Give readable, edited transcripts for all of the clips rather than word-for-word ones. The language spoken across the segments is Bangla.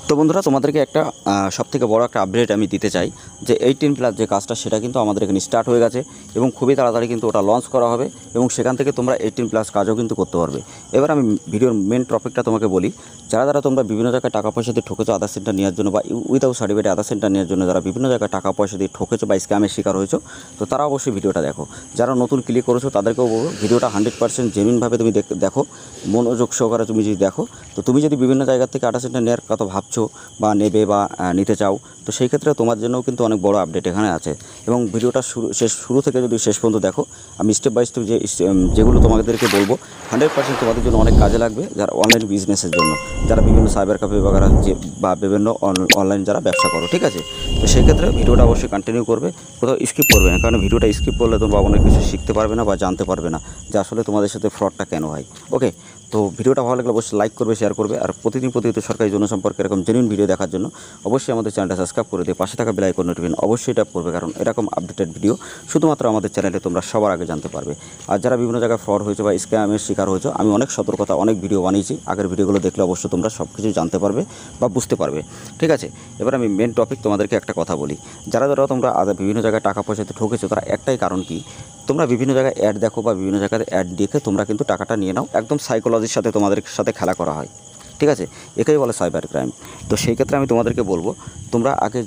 তো বন্ধুরা তোমাদেরকে একটা সবথেকে বড় একটা আপডেট আমি দিতে চাই যে 18+ যে কাজটা সেটা কিন্তু আমাদের এখানে স্টার্ট হয়ে গেছে এবং খুবই তাড়াতাড়ি কিন্তু ওটা লঞ্চ করা হবে এবং সেখান থেকে তোমরা 18+ কাজও কিন্তু করতে পারবে। এবার আমি ভিডিওর মেন টপিকটা তোমাকে বলি, যারা তোমরা বিভিন্ন জায়গায় টাকা পয়সা দিয়ে ঠকেছো আধার সেন্টার নেওয়ার জন্য বা উইদাউট সার্টিফিকেট আধার সেন্টার নেওয়ার জন্য, যারা বিভিন্ন জায়গায় টাকা পয়সা দিয়ে ঠকেছো বা স্ক্যামের শিকার হয়েছো, তো তারা অবশ্যই ভিডিওটা দেখো। যারা নতুন ক্লিক করেছো তাদেরকেও বলবো ভিডিওটা 100% জেনুইনভাবে তুমি দেখো, মনোযোগ সহকারে তুমি যদি দেখো, তো তুমি যদি বিভিন্ন জায়গা থেকে আধার সেন্টার নেওয়ার কথা ভাবছো বা নেবে বা নিতে চাও, তো সেই ক্ষেত্রে তোমার জন্যও কিন্তু অনেক বড় আপডেট এখানে আছে। এবং ভিডিওটা শুরু থেকে যদি শেষ পর্যন্ত দেখো, আমি স্টেপ বাই স্টেপ যেগুলো তোমাদেরকে বলবো 100% তোমাদের জন্য অনেক কাজে লাগবে, যারা অনলাইন বিজনেসের জন্য, যারা বিভিন্ন সাইবার ক্যাফে বা বিভিন্ন অনলাইন যারা ব্যবসা করো, ঠিক আছে। তো সেই ক্ষেত্রে ভিডিওটা অবশ্যই কন্টিনিউ করবে, কোথাও স্কিপ করবে না, কারণ ভিডিওটা স্কিপ করলে তোমরা অনেক কিছু শিখতে পারবে না বা জানতে পারবে না যে আসলে তোমাদের সাথে ফ্রডটা কেন হয়। ওকে, তো ভিডিওটা ভালো লাগলে অবশ্যই লাইক করবে, শেয়ার করবে, আর প্রতিদিন সরকারি জনসম্পর্কে এরকম জেনুইন ভিডিও দেখার জন্য অবশ্যই আমাদের চ্যানেলটা সাবস্ক্রাইব করে দিয়ে পাশে থাকা বেল আইকন নোটিফিকেশন অবশ্যই ট্যাপ করবে, কারণ এরকম আপডেটেড ভিডিও শুধুমাত্র আমাদের চ্যানেলে তোমরা সবার আগে জানতে পারবে। আর যারা বিভিন্ন জায়গায় ফ্রড হয়েছে বা স্ক্যামের শিকার হয়েছে, আমি অনেক সতর্কতা অনেক ভিডিও বানিয়েছি, আগের ভিডিওগুলো দেখলে অবশ্যই তোমরা সব কিছু জানতে পারবে বা বুঝতে পারবে, ঠিক আছে। এবার আমি মেন টপিক তোমাদেরকে একটা কথা বলি, যারা তোমরা বিভিন্ন জায়গায় টাকা পয়সাতে ঠকেছো, তারা একটাই কারণ কি, তোমরা বিভিন্ন জায়গায় অ্যাড দেখো বা বিভিন্ন জায়গায় অ্যাড দেখে তোমরা কিন্তু টাকাটা নিয়ে নাও, একদম সাইকোলজির সাথে তোমাদের সাথে খেলা করা হয়, ঠিক আছে। একেই বলে সাইবার ক্রাইম। তো সেই ক্ষেত্রে আমি তোমাদেরকে বলবো, তোমরা আগে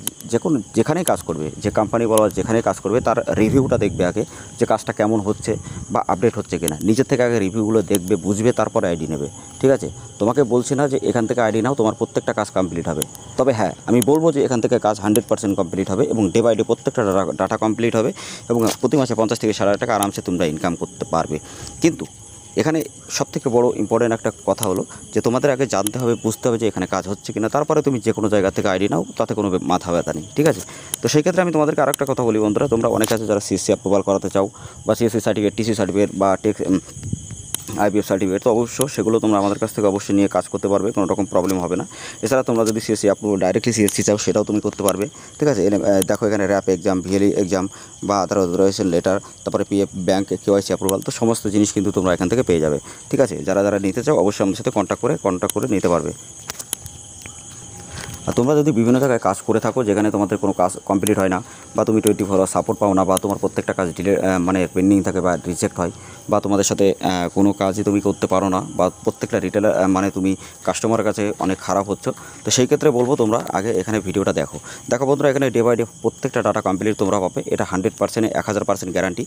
যেখানেই কাজ করবে, যে কোম্পানি বলো যেখানেই কাজ করবে, তার রিভিউটা দেখবে আগে, যে কাজটা কেমন হচ্ছে বা আপডেট হচ্ছে কিনা, নিজের থেকে আগে রিভিউগুলো দেখবে, বুঝবে, তারপরে আইডি নেবে, ঠিক আছে। তোমাকে বলছি না যে এখান থেকে আইডি নাও তোমার প্রত্যেকটা কাজ কমপ্লিট হবে, তবে হ্যাঁ আমি বলবো যে এখান থেকে কাজ 100% কমপ্লিট হবে এবং ডে বাই ডে প্রত্যেকটা ডাটা কমপ্লিট হবে এবং প্রতি মাসে 50 থেকে 60 টাকা আরামসে তোমরা ইনকাম করতে পারবে। কিন্তু এখানে সবথেকে বড় ইম্পর্টেন্ট একটা কথা হলো যে তোমাদের আগে জানতে হবে, বুঝতে হবে যে এখানে কাজ হচ্ছে কিনা, তারপরে তুমি যে কোনো জায়গা থেকে আইডি নাও, তাতে কোনো মাথা ব্যথা নেই, ঠিক আছে। তো সেই ক্ষেত্রে আমি তোমাদেরকে আরেকটা কথা বলি বন্ধুরা, তোমরা অনেক আছে যারা সিএসসি অ্যাপ্রুভাল করাতে চাও বা সিএসসি সার্টিফিকেট, টিসি সার্টিফিকেট বা আইপিএফ সার্টিফিকেট, তো অবশ্য সেগুলো তোমরা আমাদের কাছ থেকে অবশ্যই নিয়ে কাজ করতে পারবে, কোনো রকম প্রবলেম হবে না। এছাড়া তোমরা যদি সিএসসি ডাইরেক্টলি সিএসসি চাও, সেটাও তুমি করতে পারবে, ঠিক আছে। দেখো এখানে র্যাপ এক্সাম, ভিএলই এক্সাম বা আধার অথরাইজেশন লেটার, তারপরে পিএফ, ব্যাঙ্ক, কেওয়াইসি অ্যাপ্রুভাল, তো সমস্ত জিনিস কিন্তু তোমরা এখান থেকে পেয়ে যাবে, ঠিক আছে। যারা নিতে চাও অবশ্যই আমাদের সাথে কন্ট্যাক্ট করে নিতে পারবে। আর তোমরা যদি বিভিন্ন জায়গায় কাজ করে থাকো যেখানে তোমাদের কোনো কাজ কমপ্লিট হয় না বা তুমি 24 আওয়ার সাপোর্ট পাও না বা তোমার প্রত্যেকটা কাজ পেন্ডিং থাকে বা রিজেক্ট হয় বা তোমাদের সাথে কোনো কাজই তুমি করতে পারো না বা প্রত্যেকটা রিটেলার তুমি কাস্টমারের কাছে অনেক খারাপ হচ্ছ, তো সেই ক্ষেত্রে বলবো তোমরা আগে এখানে ভিডিওটা দেখো বন্ধুরা। এখানে ডে বাই ডে প্রত্যেকটা ডাটা কমপ্লিট তোমরা পাবে, এটা 100% 1000% গ্যারান্টি।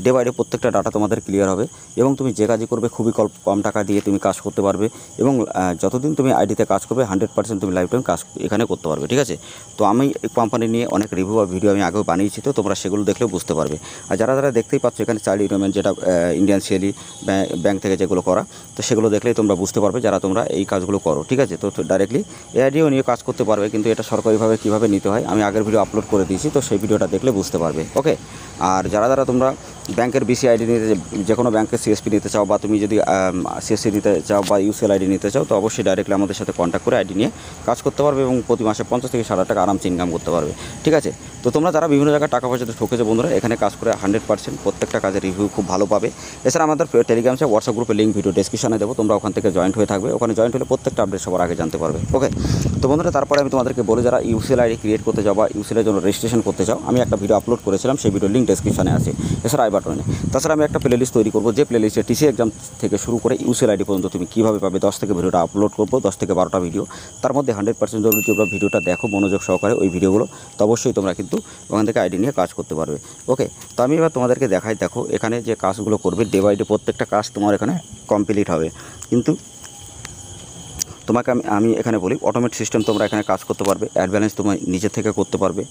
ডে বাই ডে প্রত্যেকটা ডাটা তোমাদের ক্লিয়ার হবে এবং তুমি যে কাজই করবে খুবই কম টাকা দিয়ে তুমি কাজ করতে পারবে এবং যতদিন তুমি আইডিতে কাজ করবে 100% তুমি লাইফ টাইম কাজ এখানে করতে পারবে, ঠিক আছে। তো আমি এই কোম্পানি নিয়ে অনেক রিভিউ বা ভিডিও আমি আগেও বানিয়েছি, তো তোমরা সেগুলো দেখলেও বুঝতে পারবে। আর যারা দেখতেই পাচ্ছ এখানে চাইল্ড ইনভেস্টমেন্ট, যেটা ইন্ডিয়ান সিএলই ব্যাংক থেকে যেগুলো করা, তো সেগুলো দেখলেই তোমরা বুঝতে পারবে যারা তোমরা এই কাজগুলো করো, ঠিক আছে। তো ডাইরেক্টলি এআইডিও নিয়ে কাজ করতে পারবে, কিন্তু এটা সরকারিভাবে কীভাবে নিতে হয় আমি আগের ভিডিও আপলোড করে দিয়েছি, তো সেই ভিডিওটা দেখলে বুঝতে পারবে, ওকে। আর যারা তোমরা ব্যাংকের বিসি আইডি নিতে, যে কোনো ব্যাংকের সিএসপি নিতে চাও বা তুমি যদি সিএসসি নিতে চাও বা ইউসিএল আইডি নিতে চাও, তো অবশ্যই ডাইরেক্টলি আমাদের সাথে কন্ট্যাক্ট করে আইডি নিয়ে কাজ করতে পারবে এবং প্রতি মাসে 50 থেকে 60 টাকা আরামসে ইনকাম করতে পারবে, ঠিক আছে। তো তোমরা যারা বিভিন্ন জায়গায় টাকা পয়সাতে ঠকেছে বন্ধুরা, এখানে কাজ করে 100% প্রত্যেকটা কাজের রিভিউ খুব ভালো পাবে। এছাড়া আমাদের টেলিগ্রাম হোয়াটসঅ্যাপ গ্রুপের লিঙ্ক ভিডিও ডেসক্রিপশনে দেবো, তোমরা ওখান থেকে জয়েন্ট হয়ে থাকবে, ওখানে জয়েন্ট হলে প্রত্যেকটা আপডেট সবার আগে জানতে পারবে, ওকে। তো বন্ধুরা তারপরে আমি তোমাদেরকে বলি, যারা ইউসিএল আইডি ক্রিয়েট করতে চাও বা ইউসিএলের জন্য রেজিস্ট্রেশন করতে চাও, আমি একটা ভিডিও আপলোড করেছিলাম, সেই ভিডিওর লিঙ্ক ডেসক্রিপশনে আছে, এছাড়া আই বাটনে। তাছাড়া আমি একটা প্লেলিস্ট তৈরি করবো, যে প্লেলিস্টে টিসি এক্সাম থেকে শুরু করে ইউসিএল আইডি পর্যন্ত তুমি কীভাবে পাবে 10 থেকে ভিডিওটা আপলোড করবো, 10 থেকে 12টা ভিডিও, তার মধ্যে 100% যদি তোমরা ভিডিওটা দেখো মনোযোগ সহকারে ওই ভিডিওগুলো, তো অবশ্যই তোমরা কিন্তু ওখান থেকে আইডি নিয়ে কাজ করতে পারবে, ওকে। তো আমি এবার তোমাদেরকে দেখাই, দেখো এখানে যে কাজগুলো করবে ডে বাই ডে প্রত্যেকটা কাজ তোমার এখানে কমপ্লিট হবে, কিন্তু তোমাকে আমি এখানে বলি অটোমেট সিস্টেম তোমরা এখানে কাজ করতে পারবে, অ্যাড ব্যালেন্স তুমি নিজে থেকে করতে পারবে।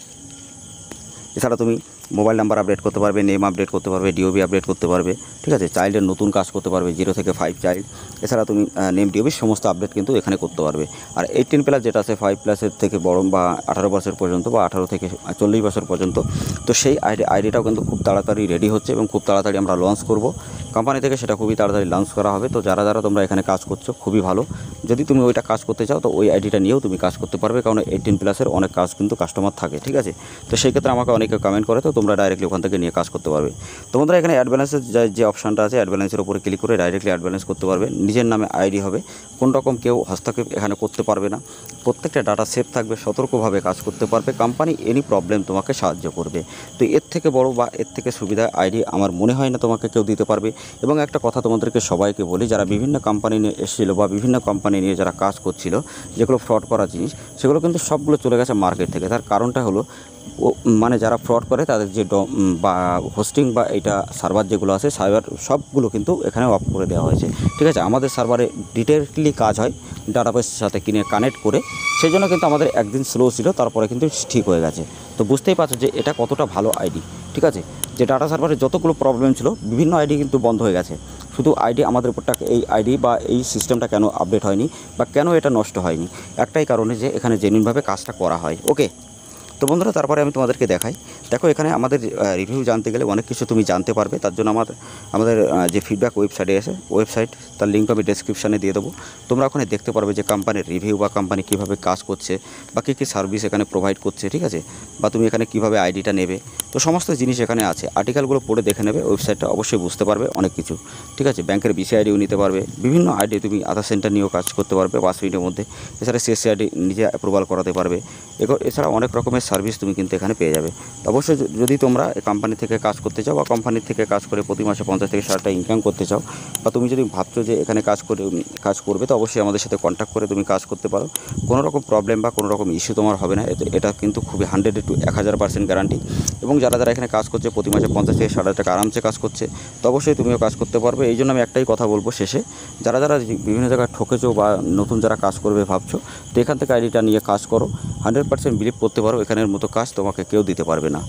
এছাড়া তুমি মোবাইল নাম্বার আপডেট করতে পারবে, নেম আপডেট করতে পারবে, ডিওবি আপডেট করতে পারবে, ঠিক আছে। চাইল্ডের নতুন কাজ করতে পারবে 0 থেকে 5 চাইল্ড। এছাড়া তুমি নেম ডিওবির সমস্ত আপডেট কিন্তু এখানে করতে পারবে। আর 18+ যেটা আছে 5+এর থেকে বড় বা 18 বছর পর্যন্ত বা 18 থেকে 40 বছর পর্যন্ত, তো সেই আইডিটাও কিন্তু খুব তাড়াতাড়ি রেডি হচ্ছে এবং খুব তাড়াতাড়ি আমরা লঞ্চ করব কোম্পানি থেকে, সেটা খুবই তাড়াতাড়ি লঞ্চ করা হবে। তো যারা তোমরা এখানে কাজ করছো খুবই ভালো, যদি তুমি ওইটা কাজ করতে চাও তো ওই আইডিটা নিয়েও তুমি কাজ করতে পারবে, কারণ 18+এর অনেক কাজ কিন্তু কাস্টমার থাকে, ঠিক আছে। তো সেই ক্ষেত্রে আমাকে অনেকে কমেন্ট করে, তো তোমরা ডাইরেক্টলি ওখান থেকে নিয়ে কাজ করতে পারবে। তো বন্ধুরা এখানে অ্যাড ব্যালেন্সের যে অপশানটা আছে, অ্যাড ব্যালেন্সের উপরে ক্লিক করে ডাইরেক্টলি অ্যাড ব্যালেন্স করতে পারবে। নিজের নামে আইডি হবে, কোনো রকম কেউ হস্তক্ষেপ এখানে করতে পারবে না। প্রত্যেকটা ডাটা সেভ থাকবে, সতর্কভাবে কাজ করতে পারবে। কোম্পানি এনি প্রবলেম তোমাকে সাহায্য করবে। তো এর থেকে বড় বা এর থেকে সুবিধা আইডি আমার মনে হয় না তোমাকে কেউ দিতে পারবে। এবং একটা কথা তোমাদেরকে সবাইকে বলি, যারা বিভিন্ন কোম্পানি নিয়ে এসেছিলো বা বিভিন্ন কোম্পানি নিয়ে যারা কাজ করছিল, যেগুলো ফ্রড করা জিনিস, সেগুলো কিন্তু সবগুলো চলে গেছে মার্কেট থেকে। তার কারণটা হলো মানে যারা ফ্রড করে তাদের যে বা হোস্টিং বা এটা সার্ভার যেগুলো আছে, সার্ভার সবগুলো কিন্তু এখানে অফ করে দেওয়া হয়েছে। ঠিক আছে, আমাদের সার্ভারে ডিটেইললি কাজ হয় ডাটাবেসের সাথে কানেক্ট করে, সেই জন্য কিন্তু আমাদের একদিন স্লো ছিল, তারপরে কিন্তু ঠিক হয়ে গেছে। তো বুঝতেই পারছো যে এটা কতটা ভালো আইডি। ঠিক আছে, যে ডাটা সার্ভারে যতগুলো প্রবলেম ছিল, বিভিন্ন আইডি কিন্তু বন্ধ হয়ে গেছে। শুধু আইডি আমাদের উপরটা এই আইডি বা এই সিস্টেমটা কেন আপডেট হয়নি বা কেন এটা নষ্ট হয়নি, একটাই কারণে যে এখানে জেনুইনভাবে কাজটা করা হয়। ওকে, তো বন্ধুরা তারপরে আমি তোমাদেরকে দেখাই। দেখো এখানে আমাদের রিভিউ জানতে গেলে অনেক কিছু তুমি জানতে পারবে। তার জন্য আমাদের যে ফিডব্যাক ওয়েবসাইটে আছে, ওয়েবসাইট তার লিঙ্ক আমি ডেসক্রিপশানে দিয়ে দেবো। তোমরা ওখানে দেখতে পারবে যে কোম্পানির রিভিউ বা কোম্পানি কীভাবে কাজ করছে বা কী কী সার্ভিস এখানে প্রোভাইড করছে। ঠিক আছে, বা তুমি এখানে কীভাবে আইডিটা নেবে, তো সমস্ত জিনিস এখানে আছে। আর্টিকেলগুলো পড়ে দেখে নেবে, ওয়েবসাইটটা অবশ্যই বুঝতে পারবে অনেক কিছু। ঠিক আছে, ব্যাংকের বিসি আইডিও নিতে পারবে, বিভিন্ন আইডি তুমি আধার সেন্টার নিয়েও কাজ করতে পারবে 5 মিনিটের মধ্যে। এছাড়া সিএসসি আইডি নিজে অ্যাপ্রুভাল করাতে পারবে। এছাড়া অনেক রকমের সার্ভিস তুমি কিন্তু এখানে পেয়ে যাবে। তো অবশ্যই যদি তোমরা কোম্পানি থেকে কাজ করতে চাও বা কোম্পানি থেকে কাজ করে প্রতি মাসে 50 থেকে 60 টাকা ইনকাম করতে চাও, বা তুমি যদি ভাবছো যে এখানে কাজ করবে, তো অবশ্যই আমাদের সাথে কন্ট্যাক্ট করে তুমি কাজ করতে পারো। কোনো রকম প্রবলেম বা কোনো রকম ইস্যু তোমার হবে না। এটা কিন্তু খুবই 100 to 1000% গ্যারান্টি। এবং যারা এখানে কাজ করছে প্রতি মাসে 50 থেকে 60 টাকা আরামসে কাজ করছে, তো অবশ্যই তুমিও কাজ করতে পারবে। এই জন্য আমি একটাই কথা বলবো শেষে, যারা বিভিন্ন জায়গায় ঠকেছো বা নতুন যারা কাজ করবে ভাবছো, তো এখান থেকে আইডিটা নিয়ে কাজ করো। 100% বিলিভ করতে পারো, এখানের মতো কাজ তোমাকে কেউ দিতে পারবে না।